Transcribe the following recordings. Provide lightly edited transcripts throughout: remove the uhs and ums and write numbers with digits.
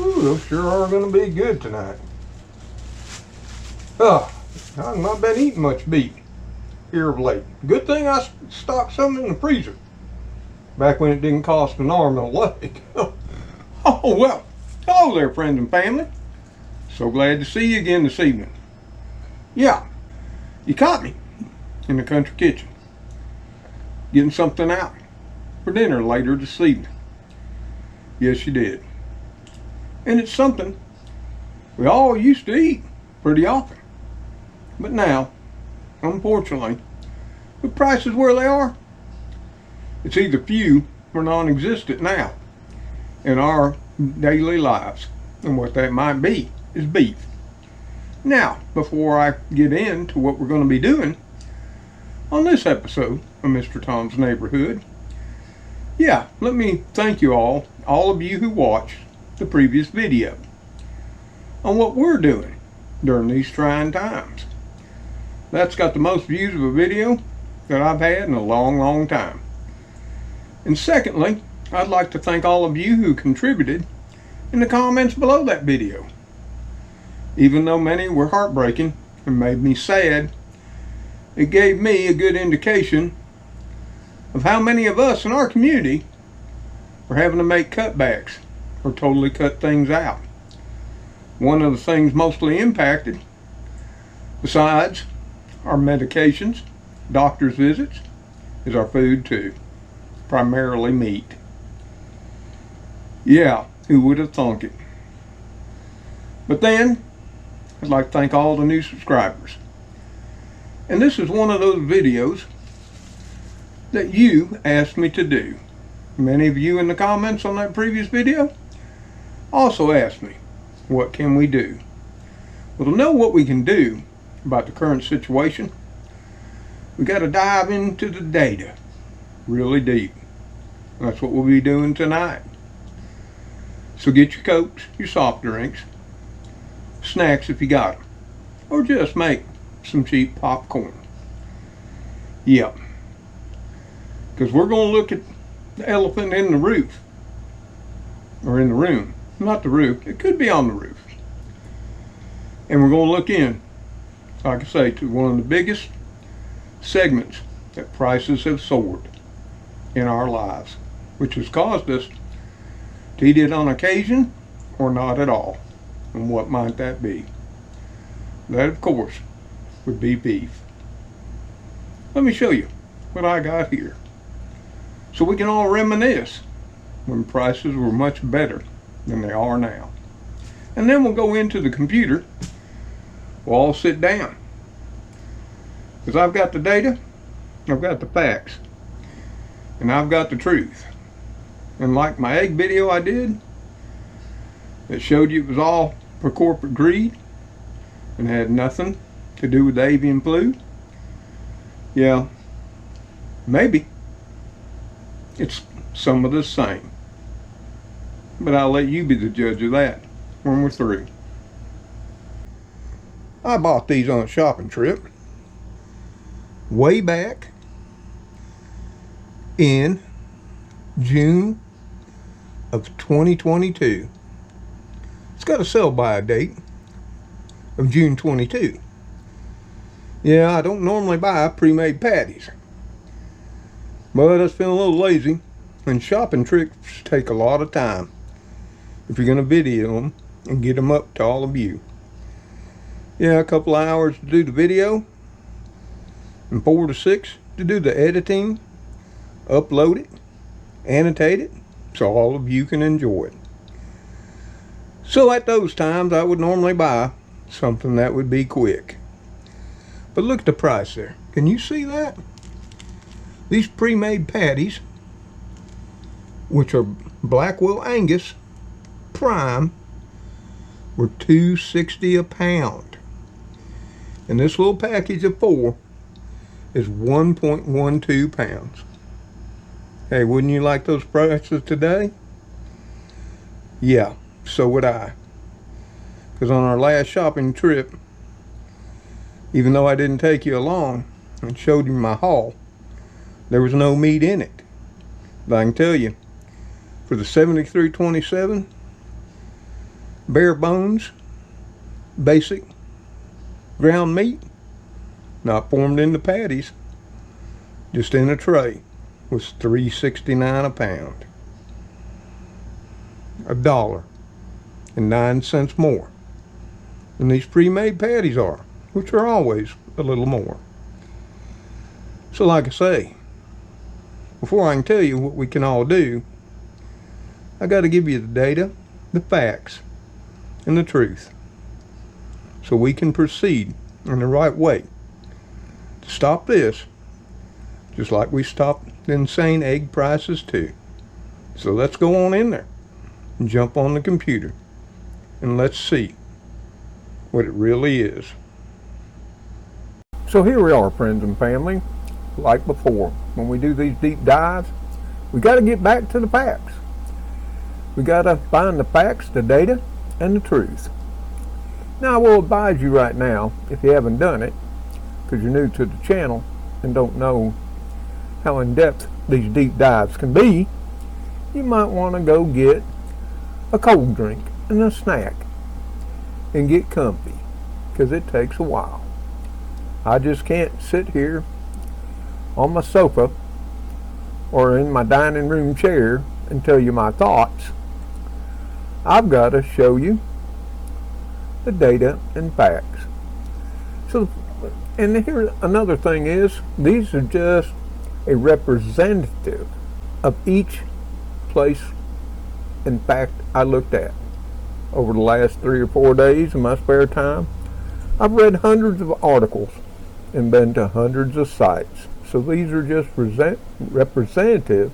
Ooh, those sure are going to be good tonight. I've not been eating much beef here of late. Good thing I stocked some in the freezer back when it didn't cost an arm and a leg. Oh, well, hello there, friends and family. So glad to see you again this evening. Yeah, you caught me in the country kitchen getting something out for dinner later this evening. Yes, you did. And it's something we all used to eat pretty often. But now, unfortunately, with prices where they are, it's either few or non-existent now in our daily lives. And what that might be is beef. Now, before I get into what we're going to be doing on this episode of Mr. Tom's Neighborhood, let me thank you all of you who watched the previous video on what we're doing during these trying times. That's got the most views of a video that I've had in a long time. And secondly, I'd like to thank all of you who contributed in the comments below that video. Even though many were heartbreaking and made me sad, it gave me a good indication of how many of us in our community are having to make cutbacks or totally cut things out. One of the things mostly impacted, besides our medications, doctor's visits, is our food too. Primarily meat. Yeah, who would have thunk it? But then, I'd like to thank all the new subscribers. And this is one of those videos that you asked me to do. Many of you in the comments on that previous video also asked me, what can we do? Well, to know what we can do about the current situation, we got to dive into the data really deep. That's what we'll be doing tonight. So get your Cokes, your soft drinks, snacks if you got them, or just make some cheap popcorn. Yep. Because we're going to look at the elephant in the roof, or in the room. Not the roof, it could be on the roof. And we're going to look in, like I say, to one of the biggest segments that prices have soared in our lives, which has caused us to eat it on occasion or not at all. And what might that be? That, of course, would be beef. Let me show you what I got here, so we can all reminisce when prices were much better than they are now. And then we'll go into the computer. We'll all sit down, because I've got the data, I've got the facts, and I've got the truth. And like my egg video I did that showed you it was all for corporate greed and had nothing to do with the avian flu, yeah, maybe it's some of the same. But I'll let you be the judge of that when we're through. I bought these on a shopping trip way back in June of 2022. It's got a sell-by date of June 22. Yeah, I don't normally buy pre-made patties, but I was feeling a little lazy, and shopping trips take a lot of time if you're going to video them and get them up to all of you. Yeah, a couple of hours to do the video and 4 to 6 to do the editing, upload it, annotate it, so all of you can enjoy it. So at those times I would normally buy something that would be quick. But look at the price there. Can you see that? These pre-made patties, which are Blackwell Angus Prime, were $2.60 a pound. And this little package of 4 is 1.12 pounds. Hey, wouldn't you like those prices today? Yeah, so would I. Because on our last shopping trip, even though I didn't take you along and showed you my haul, there was no meat in it. But I can tell you, for the 73.27, bare bones, basic ground meat, not formed into patties, just in a tray, was $3.69 a pound. $1.09 more than these pre-made patties are, which are always a little more. So like I say, before I can tell you what we can all do, I got to give you the data, the facts, and the truth, so we can proceed in the right way to stop this, just like we stopped the insane egg prices too. So let's go on in there and jump on the computer and let's see what it really is. So here we are, friends and family. Like before, when we do these deep dives, we got to get back to the facts. We got to find the facts, the data, and the truth. Now I will advise you right now, if you haven't done it, because you're new to the channel and don't know how in-depth these deep dives can be, you might want to go get a cold drink and a snack and get comfy, because it takes a while. I just can't sit here on my sofa or in my dining room chair and tell you my thoughts. I've got to show you the data and facts. So, and here another thing is, these are just a representative of each place and fact I looked at over the last 3 or 4 days in my spare time. I've read hundreds of articles and been to hundreds of sites. So these are just representative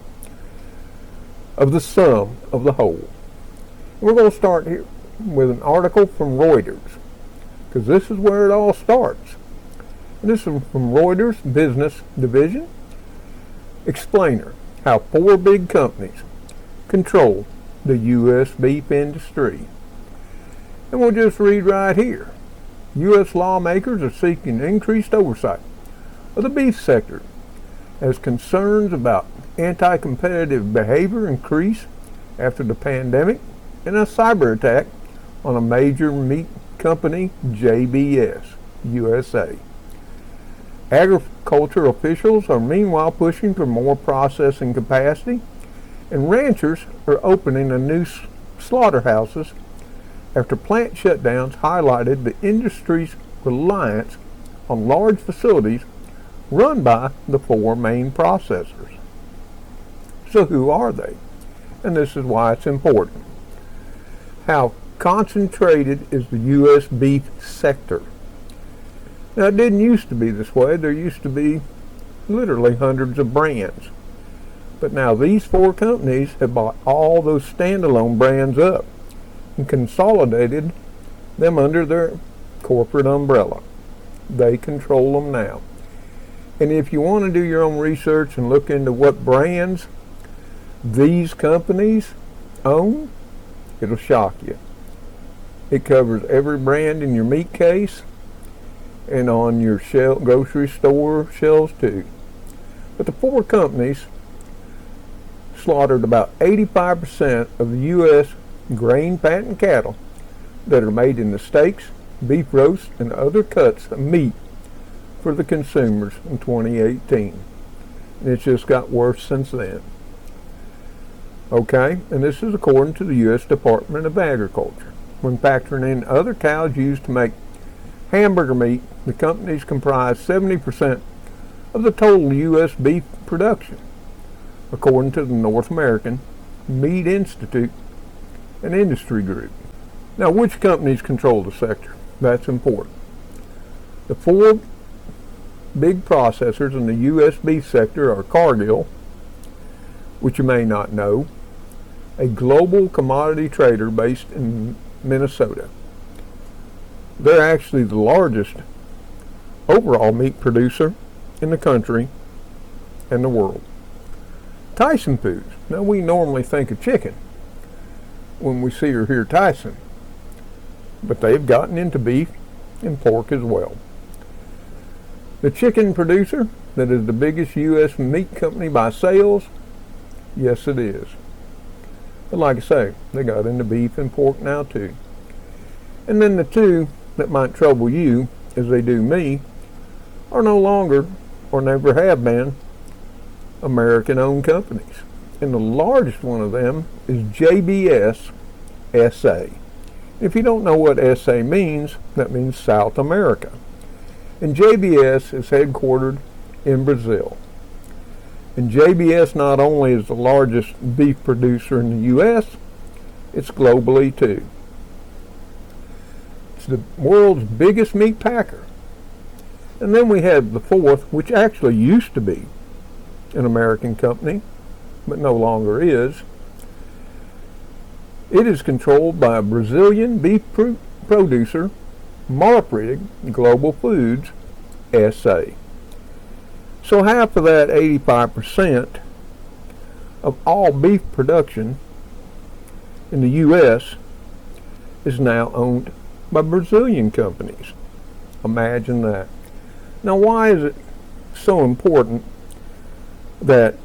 of the sum of the whole. We're going to start here with an article from Reuters, because this is where it all starts. And this is from Reuters Business Division Explainer, how 4 big companies control the U.S. beef industry. And we'll just read right here. U.S. lawmakers are seeking increased oversight of the beef sector as concerns about anti-competitive behavior increase after the pandemic and a cyber attack on a major meat company, JBS USA. Agriculture officials are meanwhile pushing for more processing capacity, and ranchers are opening a new slaughterhouses after plant shutdowns highlighted the industry's reliance on large facilities run by the 4 main processors. So who are they? And this is why it's important. How concentrated is the U.S. beef sector? Now, it didn't used to be this way. There used to be literally hundreds of brands. But now these 4 companies have bought all those standalone brands up and consolidated them under their corporate umbrella. They control them now. And if you want to do your own research and look into what brands these companies own, it'll shock you. It covers every brand in your meat case and on your grocery store shelves too. But the 4 companies slaughtered about 85% of the U.S. grain-fattened cattle that are made into steaks, beef roast, and other cuts of meat for the consumers in 2018. And it's just got worse since then. Okay, and this is according to the U.S. Department of Agriculture. When factoring in other cows used to make hamburger meat, the companies comprise 70% of the total U.S. beef production, according to the North American Meat Institute and Industry Group. Now, which companies control the sector? That's important. The 4 big processors in the U.S. beef sector are Cargill, which you may not know, a global commodity trader based in Minnesota. They're actually the largest overall meat producer in the country and the world. Tyson Foods. Now, we normally think of chicken when we see or hear Tyson, but they've gotten into beef and pork as well. The chicken producer that is the biggest U.S. meat company by sales, yes it is. But like I say, they got into beef and pork now too. And then the two that might trouble you, as they do me, are no longer, or never have been, American-owned companies. And the largest one of them is JBS SA. If you don't know what SA means, that means South America. And JBS is headquartered in Brazil. And JBS not only is the largest beef producer in the U.S., it's globally too. It's the world's biggest meat packer. And then we have the fourth, which actually used to be an American company, but no longer is. It is controlled by a Brazilian beef producer, Marfrig Global Foods SA. So half of that 85% of all beef production in the U.S. is now owned by Brazilian companies. Imagine that. Now, why is it so important that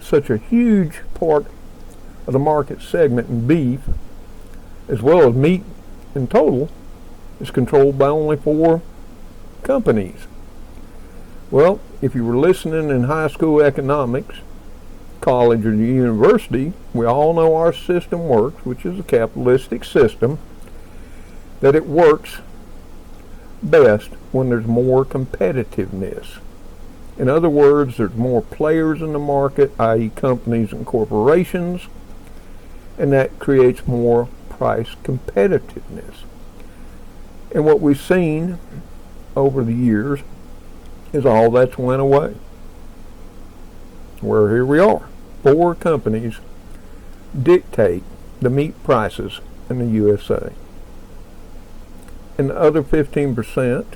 such a huge part of the market segment in beef, as well as meat in total, is controlled by only 4 companies? Well, if you were listening in high school economics, college, or university, we all know our system works, which is a capitalistic system, that it works best when there's more competitiveness. In other words, there's more players in the market, i.e. companies and corporations, and that creates more price competitiveness. And what we've seen over the years is all that's went away. Where here we are. 4 companies dictate the meat prices in the USA. And the other 15%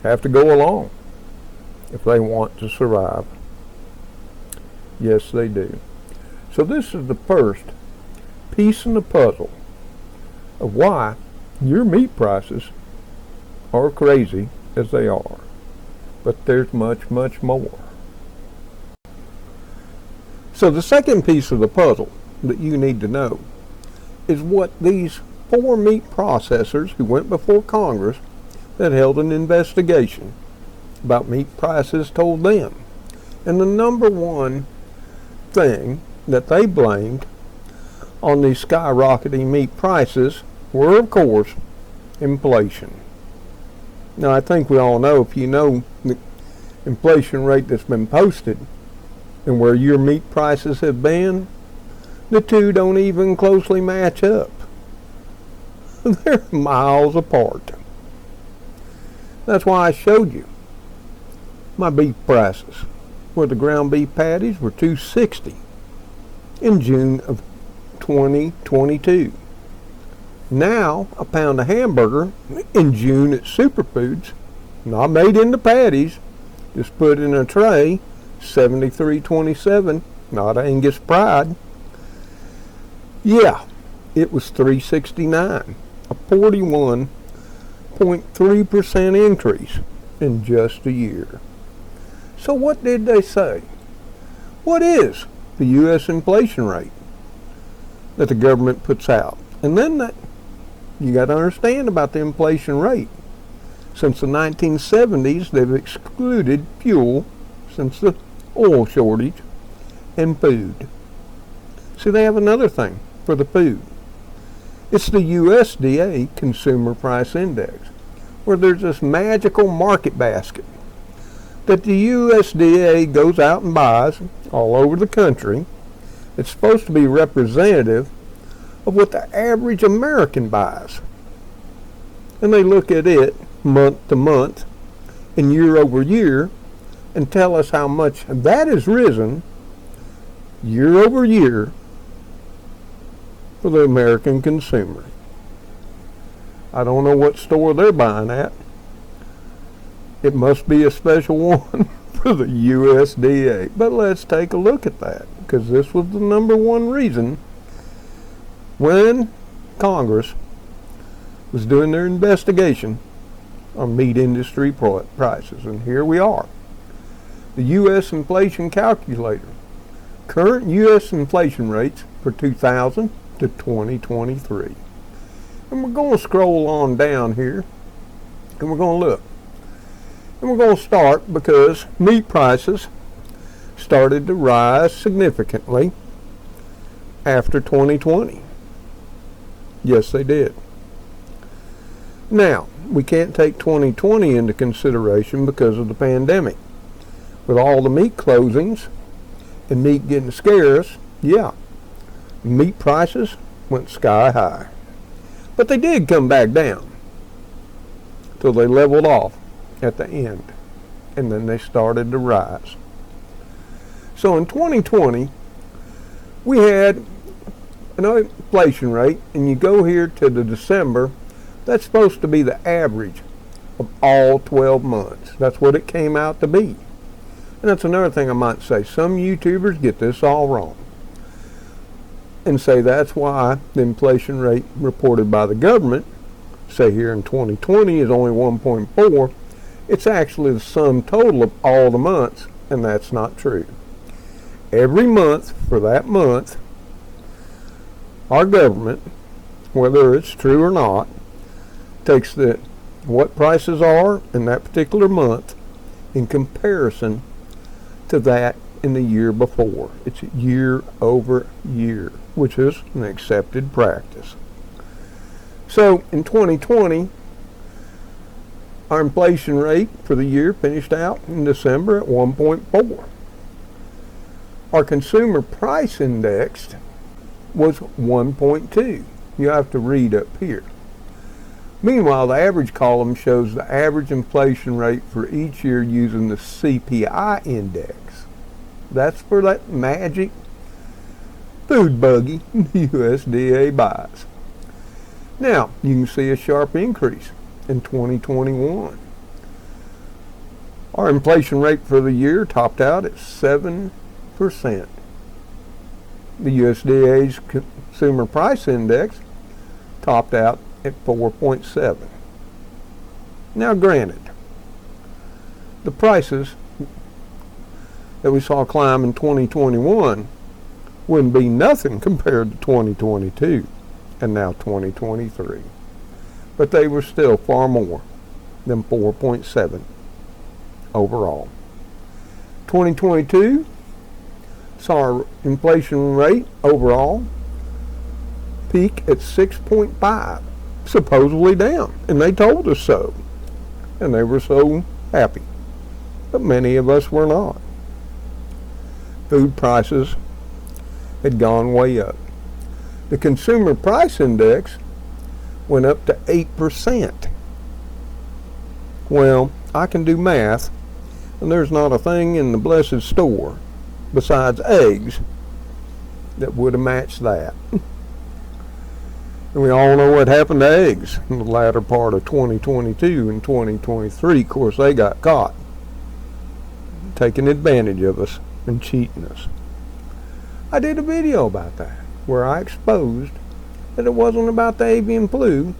have to go along if they want to survive. Yes, they do. So this is the first piece in the puzzle of why your meat prices are crazy as they are. But there's much, much more. So the second piece of the puzzle that you need to know is what these 4 meat processors who went before Congress that held an investigation about meat prices told them. And the number one thing that they blamed on these skyrocketing meat prices were, of course, inflation. Now, I think we all know, if you know the inflation rate that's been posted and where your meat prices have been, the two don't even closely match up. They're miles apart. That's why I showed you my beef prices, where the ground beef patties were $2.60 in June of 2022. Now, a pound of hamburger in June at Superfoods, not made into patties, just put in a tray, $73.27, not Angus Pride. Yeah, it was $3.69, a 41.3% increase in just a year. So what did they say? What is the U.S. inflation rate that the government puts out? And then that, you got to understand about the inflation rate. Since the 1970s, they've excluded fuel since the oil shortage and food. See, they have another thing for the food. It's the USDA Consumer Price Index, where there's this magical market basket that the USDA goes out and buys all over the country. It's supposed to be representative of what the average American buys. And they look at it month to month and year over year and tell us how much that has risen year over year for the American consumer. I don't know what store they're buying at. It must be a special one for the USDA. But let's take a look at that, because this was the number one reason when Congress was doing their investigation on meat industry prices. And here we are. The U.S. inflation calculator. Current U.S. inflation rates for 2000 to 2023. And we're going to scroll on down here, and we're going to look. And we're going to start because meat prices started to rise significantly after 2020. Yes, they did. Now, we can't take 2020 into consideration because of the pandemic. With all the meat closings and meat getting scarce, yeah, meat prices went sky high. But they did come back down till they leveled off at the end, and then they started to rise. So in 2020, we had an inflation rate, and you go here to the December, that's supposed to be the average of all 12 months. That's what it came out to be. And that's another thing I might say. Some YouTubers get this all wrong and say that's why the inflation rate reported by the government, say here in 2020, is only 1.4. It's actually the sum total of all the months, and that's not true. Every month for that month, our government, whether it's true or not, takes what prices are in that particular month in comparison to that in the year before. It's year over year, which is an accepted practice. So in 2020, our inflation rate for the year finished out in December at 1.4. Our consumer price index was 1.2. You have to read up here. Meanwhile, the average column shows the average inflation rate for each year using the CPI index. That's for that magic food buggy the USDA buys. Now, you can see a sharp increase in 2021. Our inflation rate for the year topped out at 7%. The USDA's Consumer Price Index topped out at 4.7. Now granted, the prices that we saw climb in 2021 wouldn't be nothing compared to 2022 and now 2023. But they were still far more than 4.7 overall. 2022 saw our inflation rate overall peak at 6.5, supposedly down, and they told us so, and they were so happy, but many of us were not. Food prices had gone way up. The Consumer Price Index went up to 8%. Well, I can do math, and there's not a thing in the blessed store besides eggs that would have matched that. And we all know what happened to eggs in the latter part of 2022 and 2023. Of course, they got caught taking advantage of us and cheating us. I did a video about that where I exposed that it wasn't about the avian flu.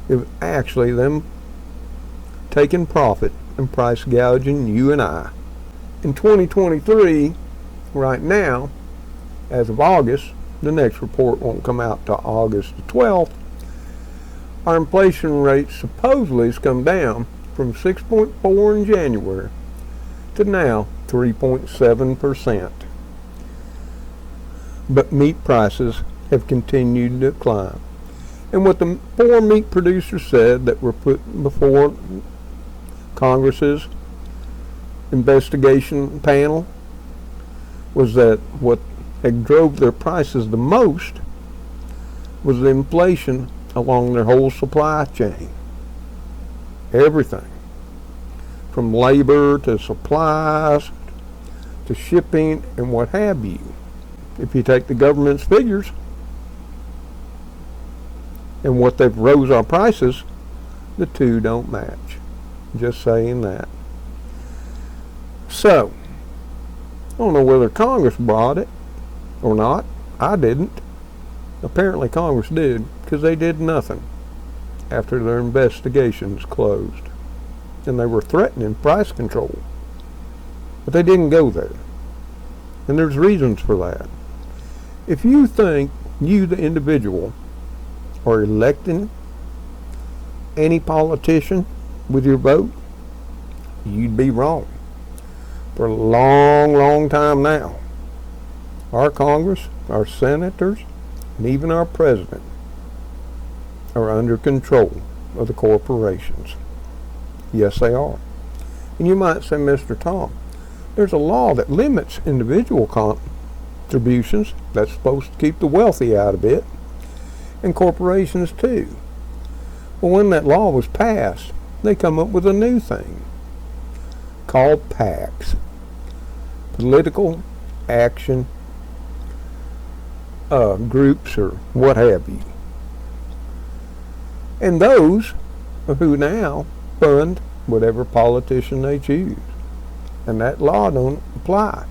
It was actually them taking profit and price gouging you and I. In 2023, right now, as of August, the next report won't come out till August the 12th, our inflation rate supposedly has come down from 6.4 in January to now 3.7%. But meat prices have continued to climb. And what the 4 meat producers said that were put before Congress's investigation panel was that what had drove their prices the most was the inflation along their whole supply chain. Everything, from labor to supplies to shipping and what have you. If you take the government's figures and what they've rose our prices, the two don't match. Just saying that. So, I don't know whether Congress brought it or not. I didn't. Apparently Congress did, because they did nothing after their investigations closed. And they were threatening price control. But they didn't go there. And there's reasons for that. If you think, you the individual, or electing any politician with your vote, you'd be wrong. For a long, long time now, our Congress, our senators, and even our president are under control of the corporations. Yes, they are. And you might say, Mr. Tom, there's a law that limits individual contributions. That's supposed to keep the wealthy out of it, and corporations too. Well, when that law was passed, they come up with a new thing called PACs, political action groups, or what have you. And those are who now fund whatever politician they choose. And that law don't apply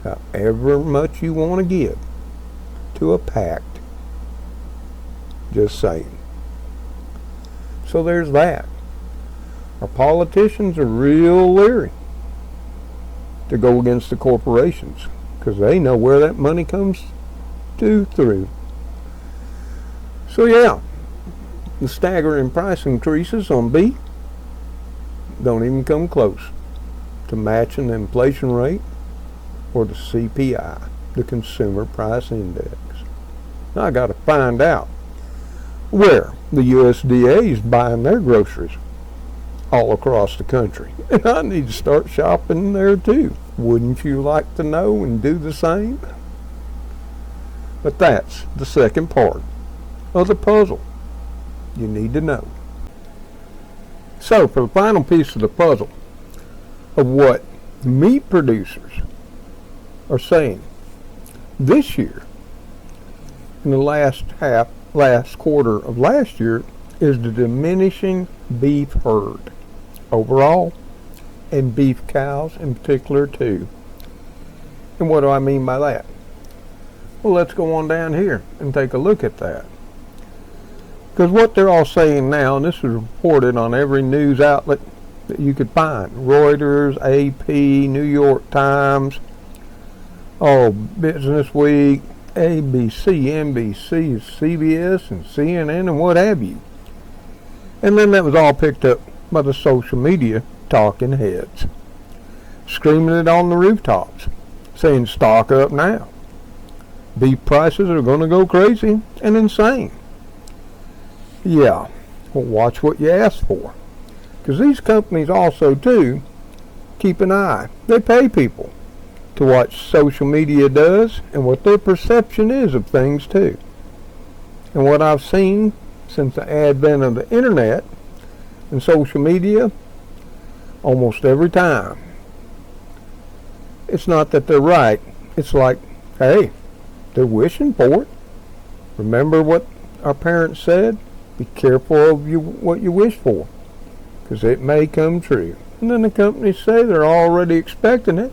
to however much you want to give to a pact. Just saying. So there's that. Our politicians are real leery to go against the corporations because they know where that money comes through. So yeah, the staggering price increases on beef don't even come close to matching the inflation rate or the CPI, the Consumer Price Index. Now I got to find out where the USDA is buying their groceries all across the country. And I need to start shopping there too. Wouldn't you like to know and do the same? But that's the second part of the puzzle you need to know. So for the final piece of the puzzle of what meat producers are saying this year, in the last quarter of last year, is the diminishing beef herd overall, and beef cows in particular too. And what do I mean by that? Well, let's go on down here and take a look at that. Because what they're all saying now, and this is reported on every news outlet that you could find, Reuters, AP, New York Times, Business Week, ABC, NBC, CBS, and CNN, and what have you. And then that was all picked up by the social media talking heads, screaming it on the rooftops, saying stock up now. Beef prices are going to go crazy and insane. Yeah, well, watch what you ask for. Because these companies also, too, keep an eye. They pay people to watch social media does and what their perception is of things, too. And what I've seen since the advent of the internet and social media, almost every time, it's not that they're right. It's like, hey, they're wishing for it. Remember what our parents said? Be careful of what you wish for, because it may come true. And then the companies say they're already expecting it.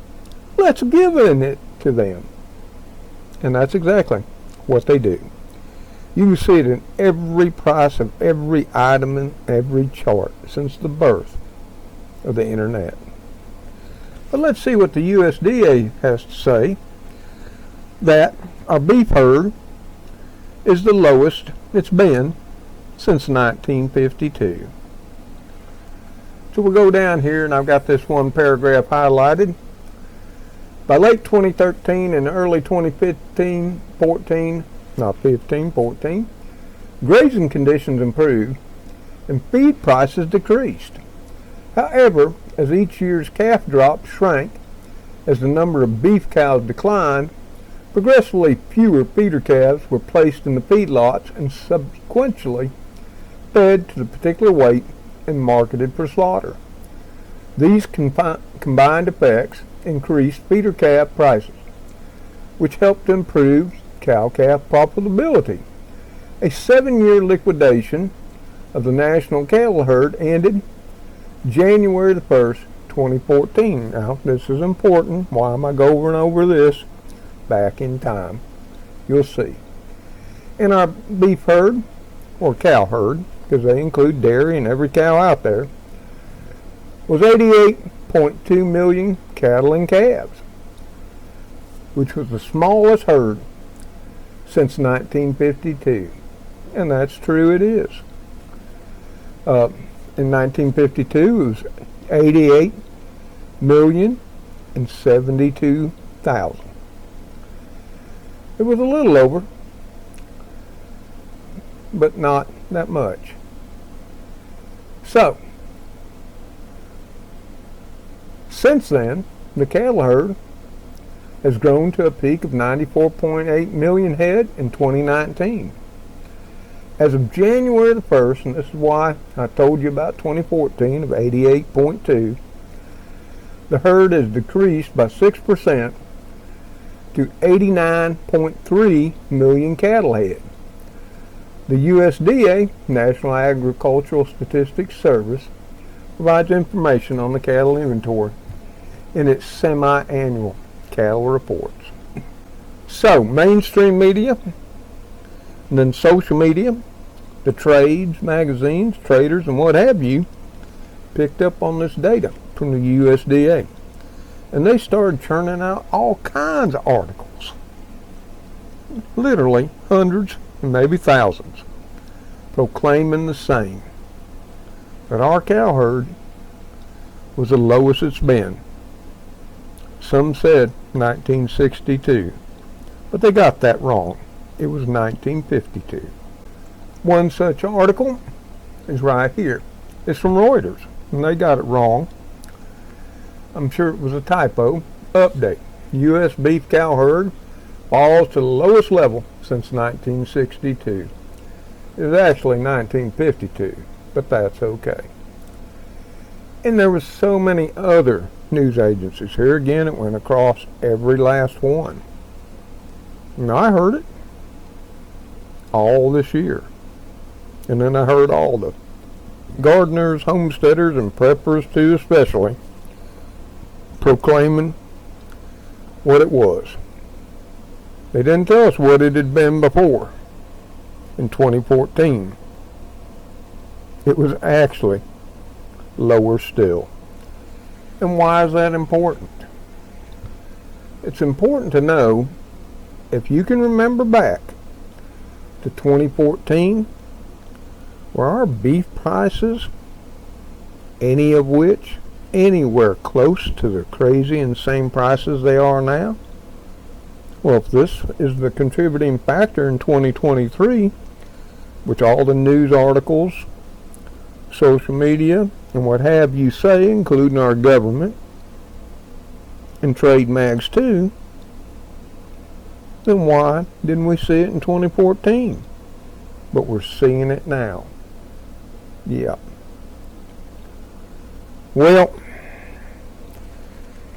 Let's give it to them. And that's exactly what they do. You can see it in every price of every item in every chart since the birth of the internet. But let's see what the USDA has to say, that our beef herd is the lowest it's been since 1952. So we'll go down here, and I've got this one paragraph highlighted. By late 2013 and early 2014, grazing conditions improved and feed prices decreased. However, as each year's calf drop shrank, as the number of beef cows declined, progressively fewer feeder calves were placed in the feedlots and subsequently fed to the particular weight and marketed for slaughter. These combined effects increased feeder calf prices, which helped to improve cow-calf profitability. A 7-year liquidation of the national cattle herd ended January the 1st, 2014. Now, this is important. Why am I going over this back in time? You'll see. In our beef herd, or cow herd, because they include dairy and every cow out there, was 88.2 million cattle and calves, which was the smallest herd since 1952. and that's true, it is. In 1952, it was 88,072,000. It was a little over, but not that much. So, since then, the cattle herd has grown to a peak of 94.8 million head in 2019. As of January the 1st, and this is why I told you about 2014 of 88.2, the herd has decreased by 6% to 89.3 million cattle head. The USDA, National Agricultural Statistics Service, provides information on the cattle inventory in its semi-annual cattle reports. So, mainstream media, and then social media, the trades, magazines, traders, and what have you, picked up on this data from the USDA. And they started churning out all kinds of articles. Literally hundreds and maybe thousands, proclaiming the same. That our cow herd was the lowest it's been. Some said 1962, but they got that wrong. It was 1952. One such article is right here. It's from Reuters, and they got it wrong. I'm sure it was a typo. Update. U.S. beef cow herd falls to the lowest level since 1962. It was actually 1952, but that's okay. And there was so many other news agencies. Here again, it went across every last one. And I heard it all this year. And then I heard all the gardeners, homesteaders, and preppers too especially proclaiming what it was. They didn't tell us what it had been before in 2014. It was actually lower still. And why is that important? It's important to know, if you can remember back to 2014, were our beef prices, any of which, anywhere close to the crazy insane prices they are now? Well, if this is the contributing factor in 2023, which all the news articles, social media, and what have you say, including our government, and trade mags too, then why didn't we see it in 2014? But we're seeing it now. Yeah. Well,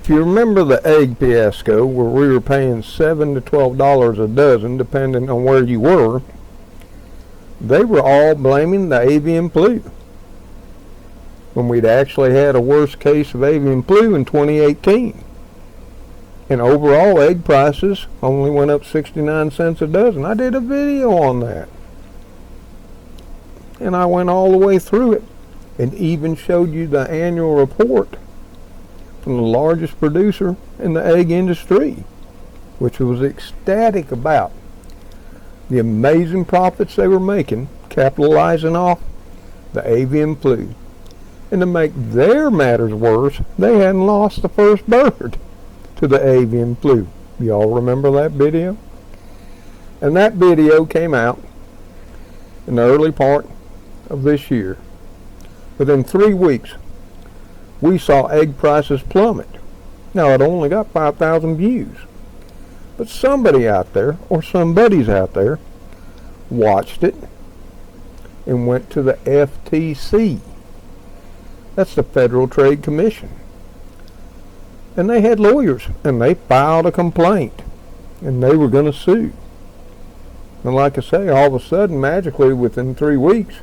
if you remember the egg fiasco, where we were paying $7 to $12 a dozen, depending on where you were, they were all blaming the avian flu, when we'd actually had a worse case of avian flu in 2018. And overall egg prices only went up 69 cents a dozen. I did a video on that. And I went all the way through it and even showed you the annual report from the largest producer in the egg industry, which was ecstatic about the amazing profits they were making, capitalizing off the avian flu. And to make their matters worse, they hadn't lost the first bird to the avian flu. Y'all remember that video? And that video came out in the early part of this year. Within 3 weeks, we saw egg prices plummet. Now, it only got 5,000 views. But somebody out there, or somebody's out there, watched it and went to the FTC. That's the Federal Trade Commission. And they had lawyers, and they filed a complaint, and they were going to sue. And like I say, all of a sudden, magically, within 3 weeks,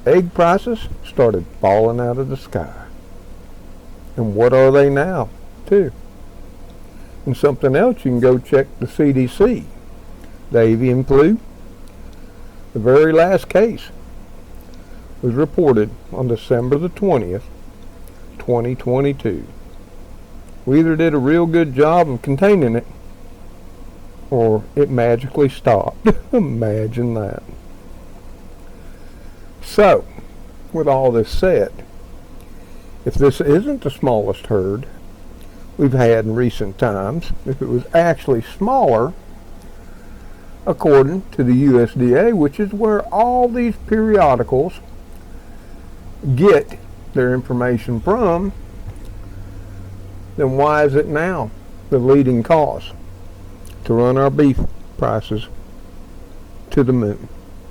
egg prices started falling out of the sky. And what are they now, too? And something else, you can go check the CDC. The avian flu, the very last case, was reported on December the 20th, 2022. We either did a real good job of containing it, or it magically stopped. Imagine that. So, with all this said, if this isn't the smallest herd we've had in recent times, if it was actually smaller, according to the USDA, which is where all these periodicals get their information from, then why is it now the leading cause to run our beef prices to the moon?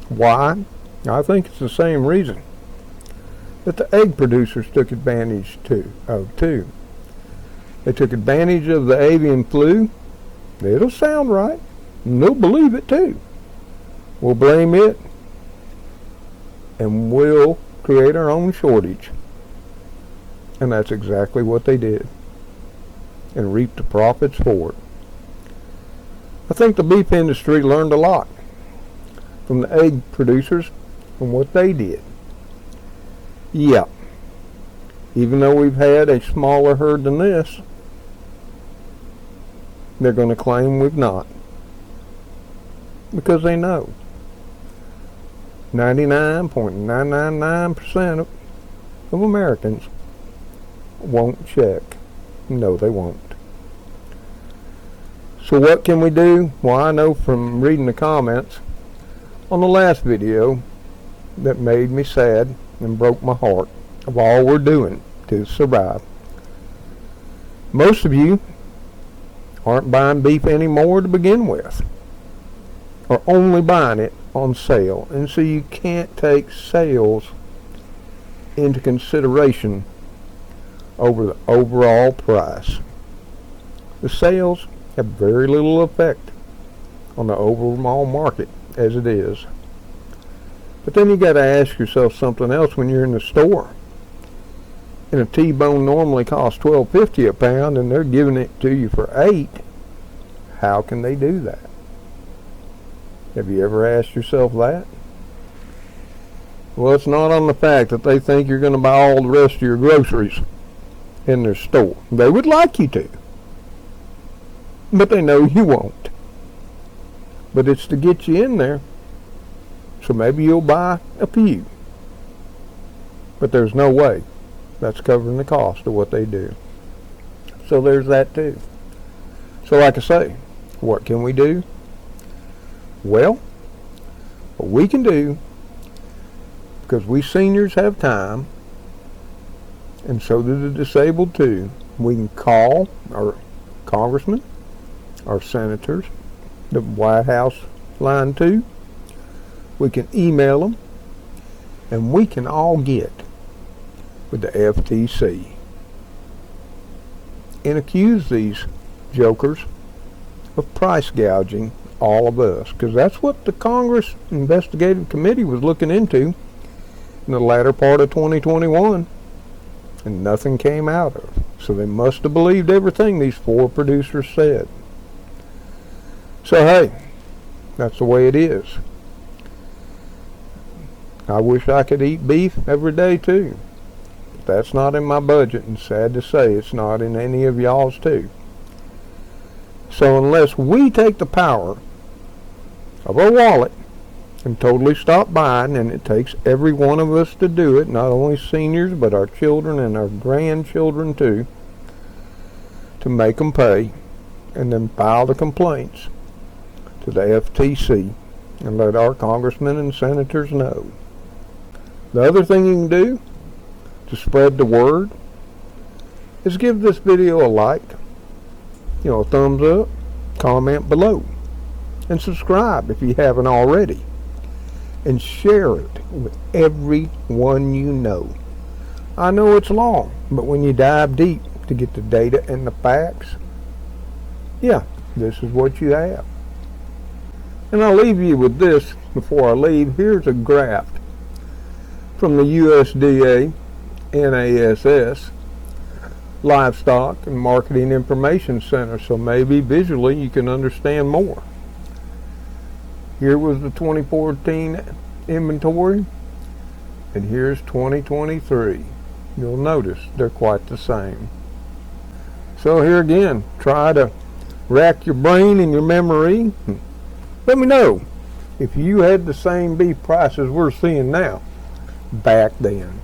Why? I think it's the same reason that the egg producers took advantage of too. They took advantage of the avian flu. It'll sound right, and they'll believe it too. We'll blame it, and we'll create our own shortage. And that's exactly what they did, and reaped the profits for it. I think the beef industry learned a lot from the egg producers from what they did. Yeah, even though we've had a smaller herd than this, they're going to claim we've not, because they know 99.999% of Americans won't check. No, they won't. So what can we do? Well, I know from reading the comments on the last video that made me sad and broke my heart of all we're doing to survive. Most of you aren't buying beef anymore to begin with, or only buying it on sale, and so you can't take sales into consideration over the overall price. The sales have very little effect on the overall market as it is. But then you got to ask yourself something else when you're in the store. And a T-bone normally costs $12.50 a pound, and they're giving it to you for $8. How can they do that? Have you ever asked yourself that? Well, it's not on the fact that they think you're going to buy all the rest of your groceries in their store. They would like you to, but they know you won't. But it's to get you in there, so maybe you'll buy a few. But there's no way that's covering the cost of what they do. So there's that too. So like I say, what can we do? Well, what we can do, because we seniors have time, and so do the disabled too, we can call our congressmen, our senators, the White House line too. We can email them, and we can all get with the FTC and accuse these jokers of price gouging all of us, because that's what the Congress Investigative Committee was looking into in the latter part of 2021, and nothing came out of it. So they must have believed everything these four producers said. So hey, that's the way it is. I wish I could eat beef every day too, but that's not in my budget, and sad to say it's not in any of y'all's too. So unless we take the power of our wallet and totally stop buying, and it takes every one of us to do it, not only seniors but our children and our grandchildren too, to make them pay, and then file the complaints to the FTC and let our congressmen and senators know. The other thing you can do to spread the word is give this video a like, a thumbs up, comment below, and subscribe if you haven't already, and share it with everyone you know. I know it's long, but when you dive deep to get the data and the facts, yeah, this is what you have. And I'll leave you with this before I leave. Here's a graph from the USDA NASS Livestock and Marketing Information Center, so maybe visually you can understand more. Here was the 2014 inventory, and here's 2023. You'll notice they're quite the same. So here again, try to rack your brain and your memory. Let me know if you had the same beef prices we're seeing now. back then.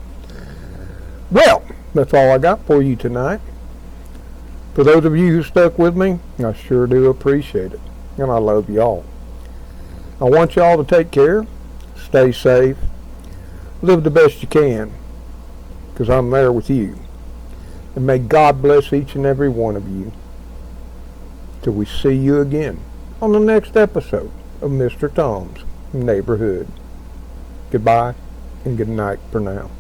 Well, that's all I got for you tonight. For those of you who stuck with me, I sure do appreciate it. And I love y'all. I want y'all to take care, stay safe, live the best you can, because I'm there with you. And may God bless each and every one of you. Till we see you again on the next episode of Mr. Tom's Neighborhood. Goodbye and good night for now.